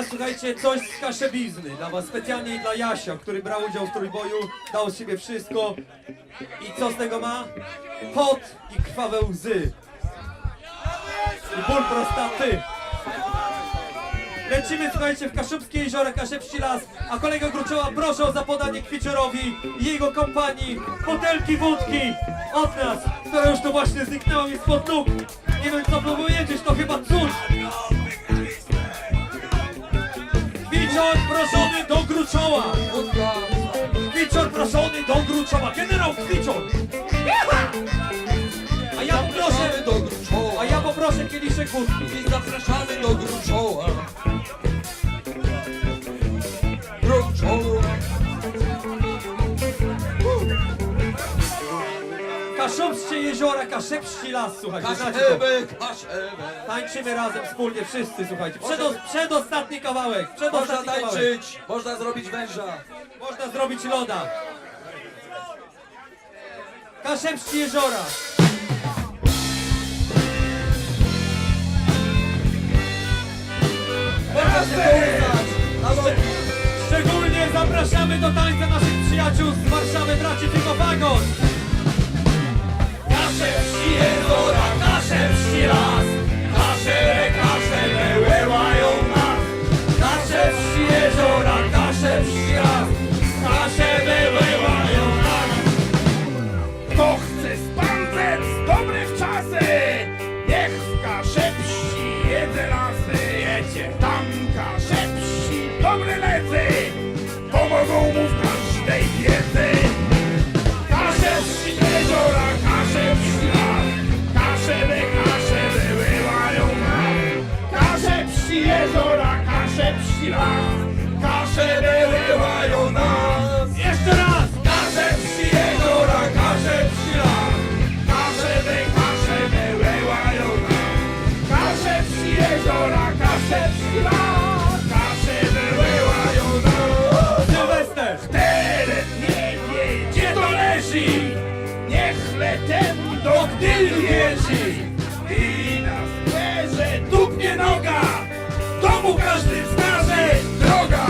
D: teraz słuchajcie, coś z kaszebizny dla was, specjalnie dla Jasia, który brał udział w trójboju, dał z siebie wszystko. I co z tego ma? Pot i krwawe łzy. I ból prostaty. Lecimy, słuchajcie, w Kaszubskie Jeziora, Kaszebski Las, a kolega Gruczoła proszę o zapodanie Kwiciorowi i jego kompanii butelki wódki od nas, która już to właśnie zniknęła mi spod nóg. Nie wiem, co próbujecie, to chyba cud. Kwicior proszony do Gruczoła. Kwicior proszony do Gruczoła. Generał Kwicior. A ja poproszę kieliszek wódki.
E: I zapraszamy do Gruczoła. Gruczoła.
D: Kaszubskie Jeziora, Kaszebski Las, słuchajcie, znacie to.
E: Kaszebę, Kaszebę.
D: Tańczymy razem wspólnie, wszyscy, słuchajcie. Przedostatni kawałek,
E: Można
D: przedostatni kawałek.
E: tańczyć, można zrobić węża.
D: Można zrobić loda. Kaszebskie Jeziora.
E: Można się połysać. Albo
D: Szczególnie zapraszamy do tańca naszych przyjaciół z Warszawy, braci Tygofagot.
A: Kaszebski jeziora, Kaszebski las, Kaszele wyłają nas. Kaszebski jeziora, Kaszebski las, Kaszele wyłają nas.
B: Kto chce spędzać dobre czasy, niech w Kaszebści jedzie lasy. Jedzie tam Kaszebści dobre lecy, pomogą mu w każdej wiedzy. Kaszebski jeziora, Kaszebski las, Kaszele wyłają nas. Kaszebski jeziora, Kaszebski las, Kaszele wyłają nas.
A: Jeszcze raz!
B: Kaszebski jeziora, Kaszebski las, Kaszele wyłają nas. Kaszebski jeziora, Kaszebski las, Kaszele wyłają nas.
D: Sylwester.
B: Teret nie wie, gdzie to leży, niech letem do Gdyni wierzy. I na skwerze tupnie noga, domu każdy wskaże droga.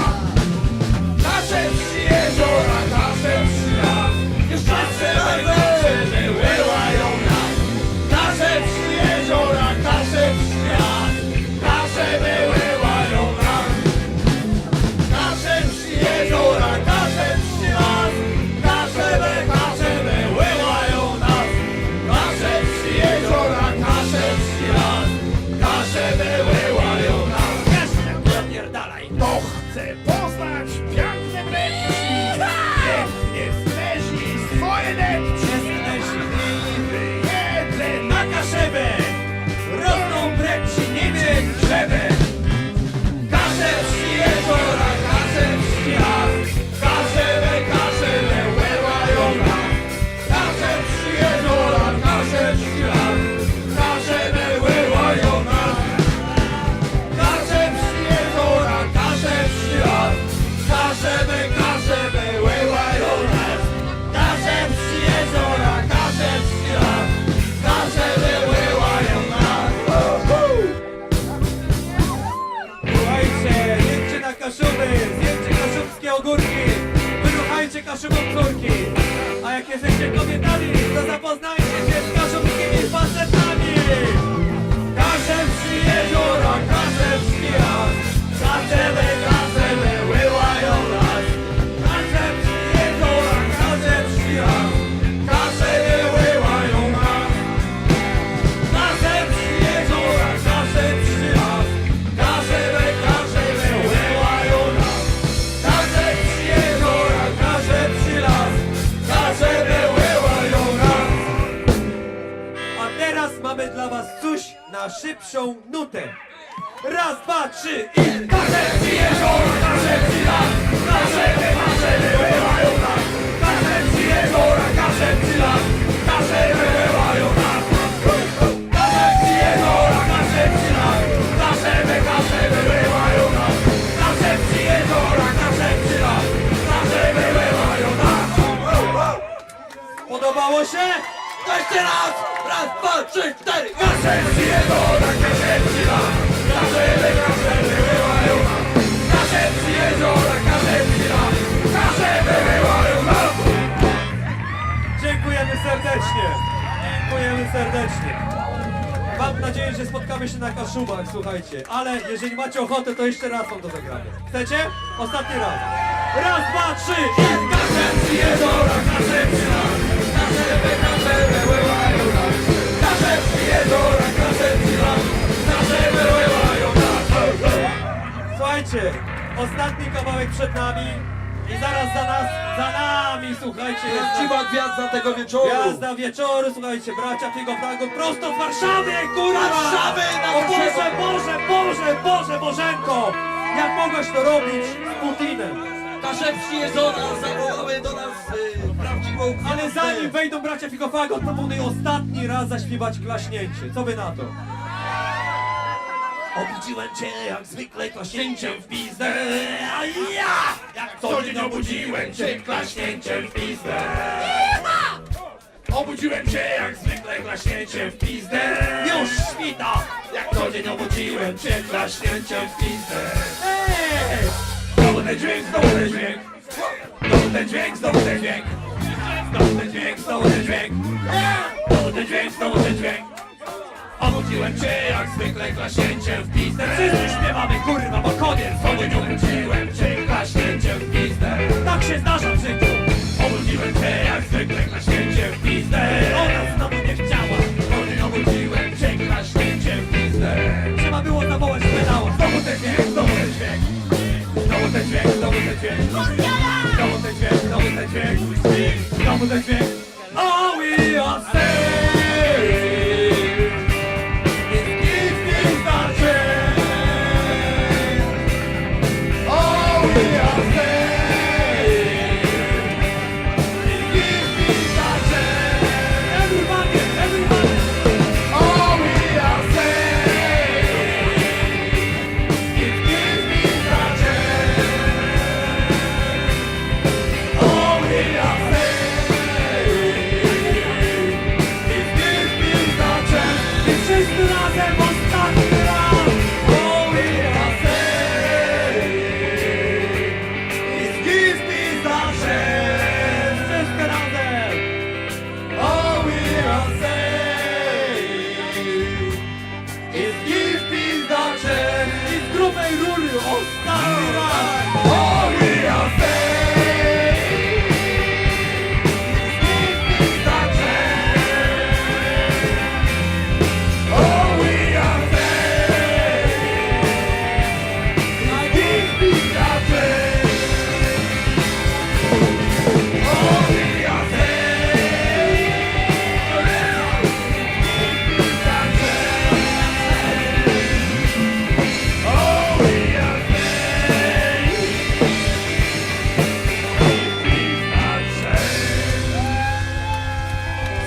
B: Kaszebski jeziora, Kaszebski las, Kaszele wyłają nas. Kaszebski jeziora, Kaszebski las, Kaszele wyłają nas. Kaszebski jeziora, Kaszebski las, Kaszele wyłają nas. Kaszebski jeziora, Kaszebski las, Kaszele wyłają nas.
A: Jeszcze pierdalaj!
B: Kto chce poznać piękne mleczki, niech nie zleży swoje depci. Wyjedzie na Kaszebę, rosną breci, nie wiem grzebę. Kaszebski jeziora, Kaszebski las, Kaszele wyłają nas. Kaszebski jeziora, Kaszebski las, Kaszele wyłają nas. Kaszebski jeziora, Kaszebski las, Kaszele wyłają nas. Kaszebski jeziora, Kaszebski las, Kaszele wyłają nas.
D: Słuchajcie, jedźcie na Kaszuby, zjedźcie kaszubskie ogórki, wyruchajcie kaszubą córki. A jak jesteście kobietami, to zapoznajcie się z kaszubskimi facetami.
A: Kaszebski jeziora, Kaszebski las, Kaszele wyłają nas. Kaszebski jeziora, Kaszebski las, Kaszele wyłają nas. Kaszebski jeziora, Kaszebski las, Kaszele wyłają nas. Kaszebski jeziora, Kaszebski las, Kaszele wyłają nas.
D: A teraz mamy dla was coś na szybszą nutę. Raz, dwa, trzy i...
A: Kaszebski jeziora, Kaszebski las, Kaszele wyłają nas. Kaszebski jeziora, Kaszebski las, Kaszele wyłają nas. Kaszebski jeziora, Kaszebski las, Kaszele wyłają nas. Kaszebski jeziora, Kaszebski las, Kaszele wyłają nas.
D: Podobało się?
E: To jeszcze raz! Raz, dwa, trzy, cztery!
A: Kaszebski jeziora, Kaszebski las, Kaszele wyłają nas.
D: serdecznie. Mam nadzieję, że spotkamy się na Kaszubach, słuchajcie. Ale jeżeli macie ochotę, to jeszcze raz wam to zagramy. Chcecie? Ostatni raz. Raz, dwa, trzy i... Słuchajcie, ostatni kawałek przed nami i zaraz za nami, słuchajcie, jest
E: Prawdziwa gwiazda tego wieczoru.
D: gwiazda wieczoru, słuchajcie, bracia Figo Flago, prosto z Warszawy, kurwa!
E: Warszawy, na
D: O Boże,
E: Kaszubach!
D: Boże, Bożenko! Jak mogłeś to robić z Putinem?
E: Kaszewski jest do nas, zawołały do nas prawdziwą gwiazdę.
D: Ale zanim wejdą bracia Figo Flago, proponuję ostatni raz zaśpiewać klaśnięcie. Co wy na to? Obudziłem cię jak zwykle klaśnięciem w pizdę, a ja jak co dzień obudziłem cię klaśnięciem w pizdę. Obudziłem cię jak zwykle klaśnięciem w pizdę. Już świta, jak co dzień obudziłem cię klaśnięciem w pizdę. Ej! Znowu ten dźwięk, znowu ten dźwięk. Znowu ten dźwięk, znowu ten dźwięk. Znowu ten dźwięk, znowu ten dźwięk. Znowu ten dźwięk, znowu ten dźwięk. Obudziłem cię jak zwykle klaśnięciem w pizdę. Wszyscy śpiewamy kurwa, bo koniec. Znowu obudziłem cię klaśnięciem w pizdę. Tak się zdarza w życiu. Obudziłem cię jak zwykle klaśnięciem w pizdę. Ona znowu nie chciała. Znowu obudziłem cię klaśnięciem w pizdę. Trzeba było zawołać pedała. Znowu ten dźwięk, znowu ten dźwięk. Znowu ten dźwięk, znowu ten dźwięk. Znowu ten dźwięk, znowu ten dźwięk. Znowu ten dźwięk. Oh, we are saved.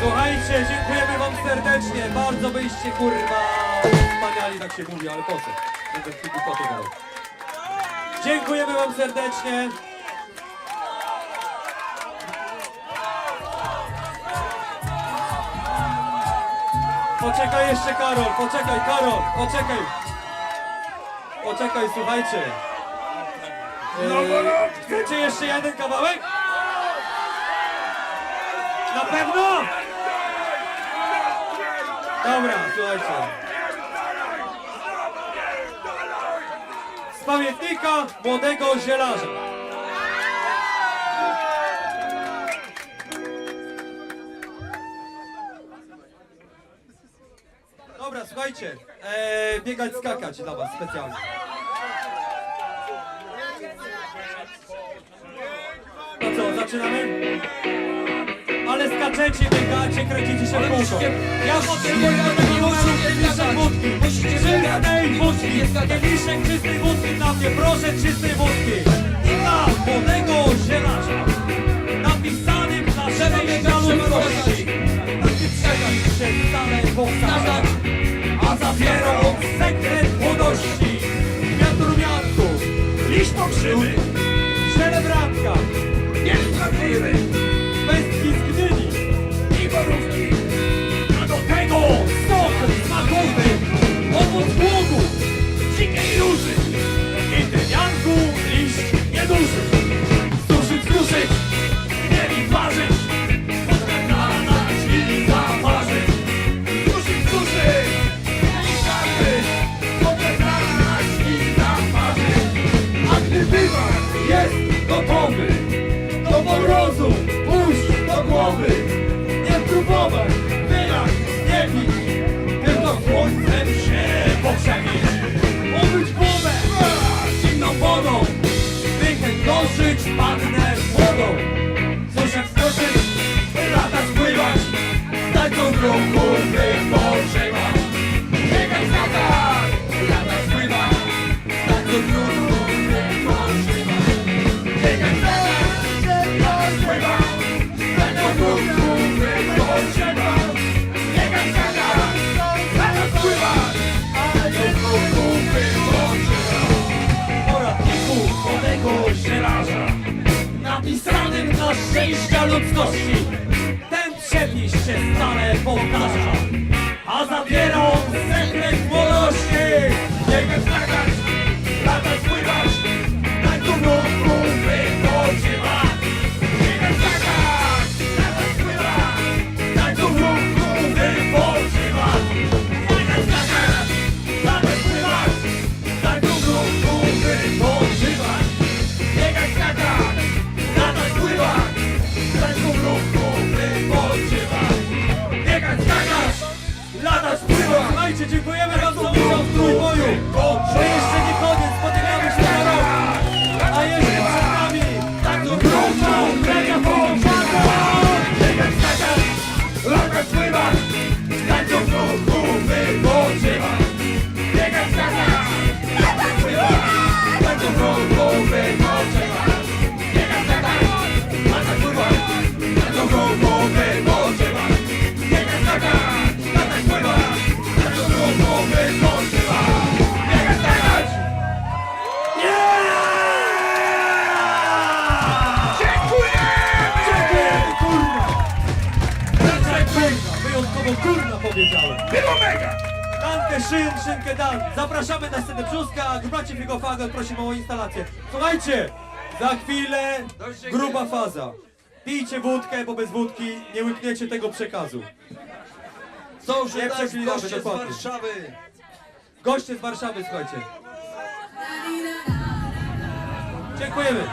D: Słuchajcie, dziękujemy wam serdecznie. Bardzo byście kurwa wspaniali, tak się mówi, ale po co? Będę w kilku koty gadał. Dziękujemy wam serdecznie. Poczekaj jeszcze Karol, poczekaj Karol, poczekaj. Poczekaj, słuchajcie. Chcecie jeszcze jeden kawałek? Na pewno? Dobra, słuchajcie. Z pamiętnika młodego zielarza. Dobra, słuchajcie. Biegać, skakać dla was specjalnie. To co, zaczynamy? Ale skaczecie, biegacie, kręcicie się w kółko. Ja potrzebuję tego numeru kieliszek wódki. Czystej wódki. Kieliszek czystej wódki dla mnie, proszę czystej wódki. I dla młodego zielarza, napisanym na szereg ludzkości. Taki przekaz się stale powtarzać, a zawiera on sekret młodości. Kwiat rumianku, liść pokrzywy, żelebranka, niesprawiedliwy, pestki z gdyni i borówki, a do tego sok smakowy, owoc błogu, dzikiej róży i tymianku liść nieduży. Suszyć, mieli ważyć, potem nalać i zaważyć.
B: wypoczywać. Biegać wypoczywać. Będą ruchu wypoczywać. Biegać wypływać. Będą ruchu wypoczywać.
A: Poradniku młodego zielarza, napisanym na szczęścia ludzkości, ten przepis się stale powtarza, a zawiera on sekret młodości.
B: Biegać, skakać, latać, pływać. Tak tu ruchu wypoczywać. Biegać, skakać, latać, pływać. Tak tu ruchu wypoczywać. Biegać, skakać, latać, pływać. Tak tu ruchu wypoczywać. Biegać, skakać, latać, pływać. Tak tu ruchu wypoczywać. Biegać, skakać, latać, pływać.
D: Słuchajcie, dziękujemy wam za udział w trójboju. To jeszcze nie koniec, spotykamy się za rok. A jeszcze przed nami
B: Tak tu ruchu wypoczywać. Biegać, skakać, latać, pływać. Tak tu ruchu wypoczywać. Biegać, skakać, latać, pływać. Tak tu ruchu wypoczywać. Biegać, skakać, latać, pływać. Tak tu ruchu wypoczywać. Biegać, skakać, latać, pływać. Tak tu ruchu wypoczywać. Biegać, skakać.
D: Dziękujemy, kurna! Wyjątkowo kurna powiedziałem.
B: Było mega!
D: Danke schön, szynkę dan. Zapraszamy na scenę Brzuska, grubacie Figo Fagot, prosimy o instalację. Słuchajcie, za chwilę gruba faza. Pijcie wódkę, bo bez wódki nie łykniecie tego przekazu.
E: Social
D: Nie
E: Dive,
D: przeklinamy,
E: goście z
D: dokładnie.
E: Warszawy.
D: Goście z Warszawy, słuchajcie. Dziękujemy.